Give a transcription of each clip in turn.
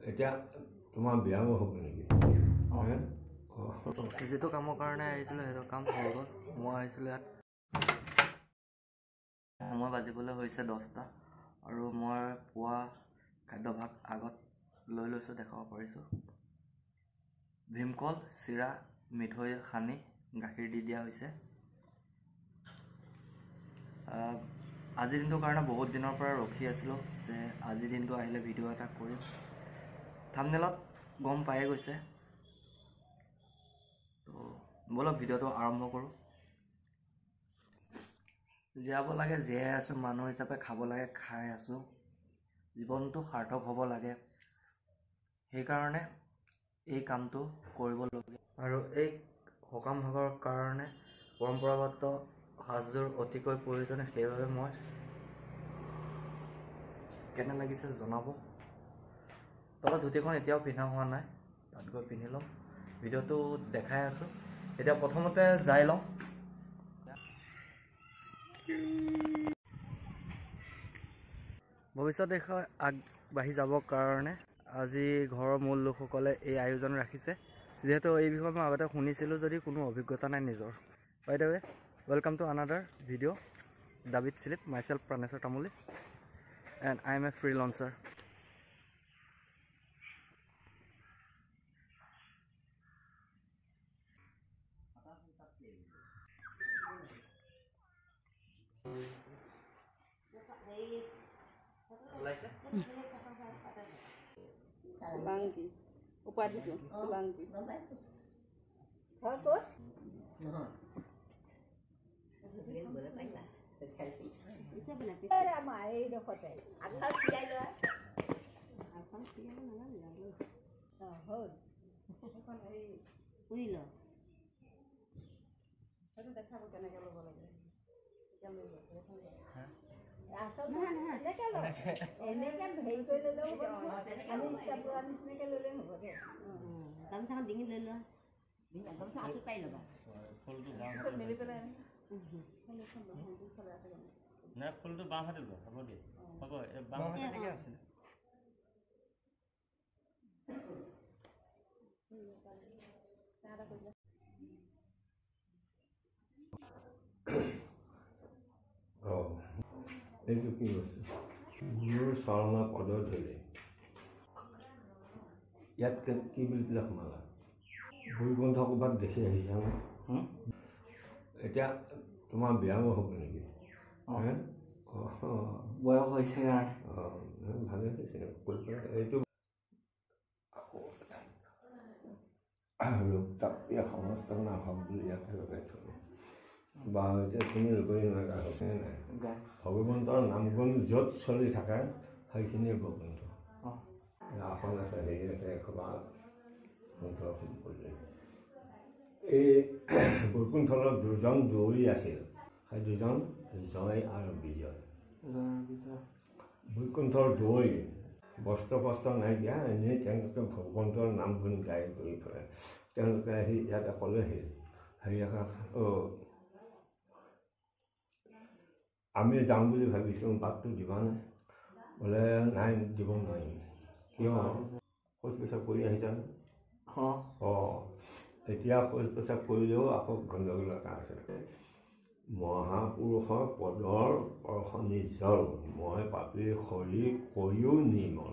এতিয়া তোমাৰ বিয়া হ'ব নেকি? যিটো কামৰ কাৰণে আহিছিলোঁ সেইটো কাম হৈ গ'ল। মই আহিছিলোঁ ইয়াত সময় বাজিবলৈ হৈছে 10টা আৰু মই পুৱা খাদ্যভাগ আগত লৈ লৈছোঁ, দেখাব পাৰিছোঁ। ভীমকল, চিৰা, মিঠৈ সানি গাখীৰ দি দিয়া হৈছে। আজিৰ দিনটোৰ কাৰণে বহুত দিনৰ পৰা ৰখি আছিলোঁ যে আজিৰ দিনটো আহিলে ভিডিঅ' এটা কৰিম। থাম্বনেইলত গম পায়ে গৈছে, তো ব'লক ভিডিঅ'টো আৰম্ভ কৰোঁ। জীয়াব লাগে জীয়াই আছোঁ, মানুহ হিচাপে খাব লাগে খাই আছোঁ, জীৱনটো সাৰ্থক হ'ব লাগে, সেইকাৰণে এই কামটো কৰিবলগীয়া। আৰু এই সকাম ভাগৰ কাৰণে পৰম্পৰাগত সাজযোৰ অতিকৈ প্ৰয়োজনীয়, সেইবাবে মই কেনে লাগিছে জনাব। তলত ধুতিখন এতিয়াও পিন্ধা হোৱা নাই, তাত গৈ পিন্ধি ল'ম। ভিডিঅ'টো দেখাই আছোঁ। এতিয়া প্ৰথমতে যাই লওঁ। ভৱিষ্যত দেশত আগবাঢ়ি যাবৰ কাৰণে আজি ঘৰৰ মূল লোকসকলে এই আয়োজন ৰাখিছে। যিহেতু এই বিষয়ে মই আগতে শুনিছিলোঁ যদি কোনো অভিজ্ঞতা নাই নিজৰ। By the way, welcome to another video' ডাভিড চিলিপ, myself Praneswar Tamuli, and I am a freelancer. Sulangi, upaধিটো Sulangi. ঘৰ ক'ত? আমাৰ এইডোখৰতে আগফাল চিলাই লোৱা। আগফাল চিলাব নালাগে হ'ল সেইখন হেৰি উৰি ল, সেইটো দেখাব কেনেকৈ ল'ব লাগে। এনেকে হেৰি কৰি ল'লেও আমি হিচাপ লোৱা নিচিনাকৈ ল'লেই হ'ব দে। গামোচাখন ডিঙি লৈ লোৱা, গামোচা আঁঠু পাৰি ল'বা, মেলি পেলাই নাই ফুলটো বাওঁ হাতে লোৱা, হ'ব দেই, হ'ব বাওঁ হাতে আছে। এইটো কি বস্তু? গুৰু শৰ্মা পদৰ ধৰিলে ইয়াত কি বুলি পেলাই সোমালা? বৈকুণ্ঠ ক'ৰবাত দেখি আহিছা ন? এতিয়া তোমাৰ বিয়া হ'ব নেকি? বয়স হৈছে ভালে হৈছে। এইটো লোকতাপীয় সমস্ত নাহক বুলি ইয়াতে লগাই থলোঁ। বা এতিয়া তুমি ৰুবই নোৱাৰা নাই। ভগৱন্তৰ নামগুণ য'ত চলি থাকে সেইখিনিয়ে বৈকুণ্ঠ। আসন আছে, হেৰি আছে, এসোপা এই বৈকুণ্ঠত দুজন দৌৰী আছিল, সেই দুজন জয় আৰু বিজয়। বৈকুণ্ঠৰ দৌৰী বস্ত্ৰ নাইকিয়া, এনেই তেওঁলোকে ভগৱন্তৰ নাম গুণ গাই কৰি ফুৰে। তেওঁলোকে আহি ইয়াতে ক'লেহি হেৰি আমি যাওঁ বুলি ভাবিছোঁ, বাটটো দিবানে? বোলে নাই, দিব নোৱাৰিম। কিয়? শৌচ পেচাব কৰি আহিছানে? এতিয়া শৌচ পেচাব কৰিলেও আকৌ গণ্ডগোল এটা আছে। মহাপুৰুষৰ পদৰ স্পৰ্শ নিৰ্জল, মই পাপী শৰীৰ কৰিও নিৰ্মল।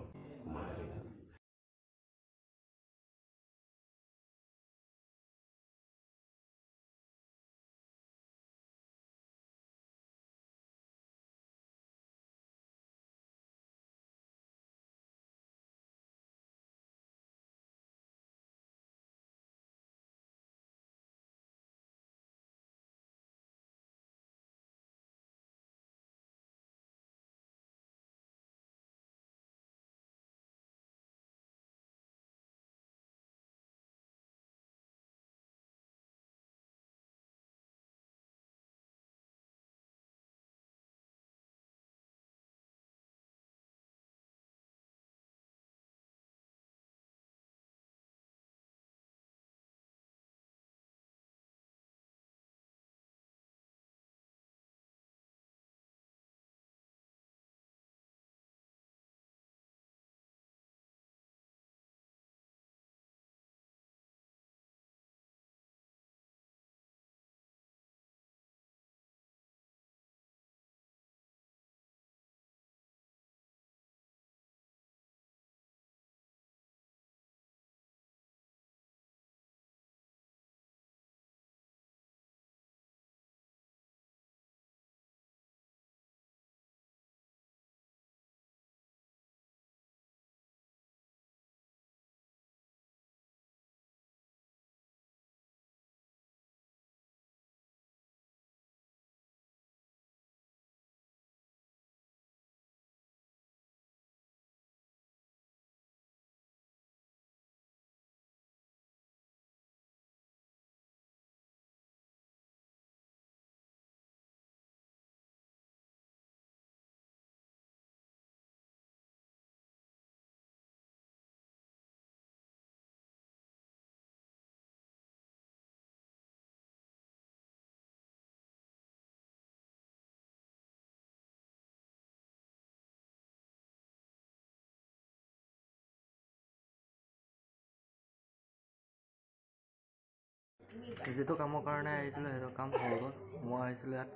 যিটো কামৰ কাৰণে আহিছিলোঁ সেইটো কাম হৈ গ'ল। মই আহিছিলোঁ ইয়াত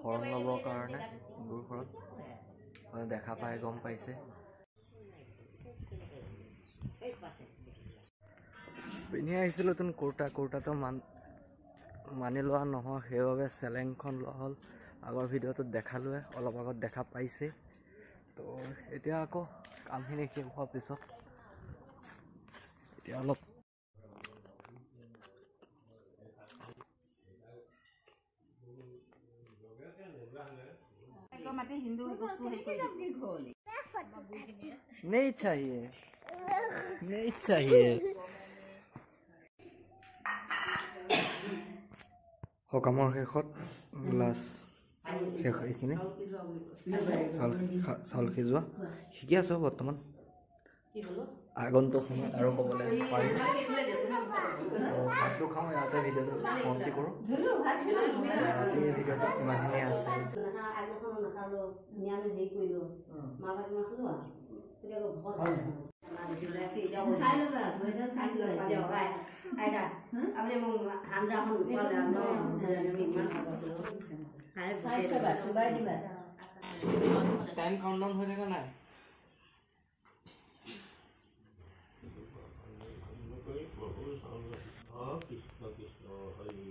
শৰণ ল'বৰ কাৰণে গুৰু ঘৰত। দেখা পাই গম পাইছে। পিন্ধি আহিছিলোঁ তোন কুৰ্তাটো মানি লোৱা নহয়, সেইবাবে চেলেংখন লোৱা হ'ল। আগৰ ভিডিঅ'টোত দেখালোৱে, অলপ আগত দেখা পাইছে। তো এতিয়া আকৌ কামখিনি শেষ হোৱাৰ পিছত এতিয়া অলপ नहीं चाहिए সকামৰ শেষত লাষ্ট শেষ এইখিনি চাউল সিজোৱা শিকি আছোঁ বৰ্তমান। আগন্তুক সময়ত আৰু ক'বলৈ পাৰিম। ভাতটো খাওঁ, ইয়াতে ভিডিঅ'টো সমাপ্তি কৰোঁ। আজি ভিডিঅ'টো ইমানখিনিয়ে আছে। টাইম কাউণ্টডাউন হৈ থকা নাই? কৃষ্ণ কৃষ্ণ হৰি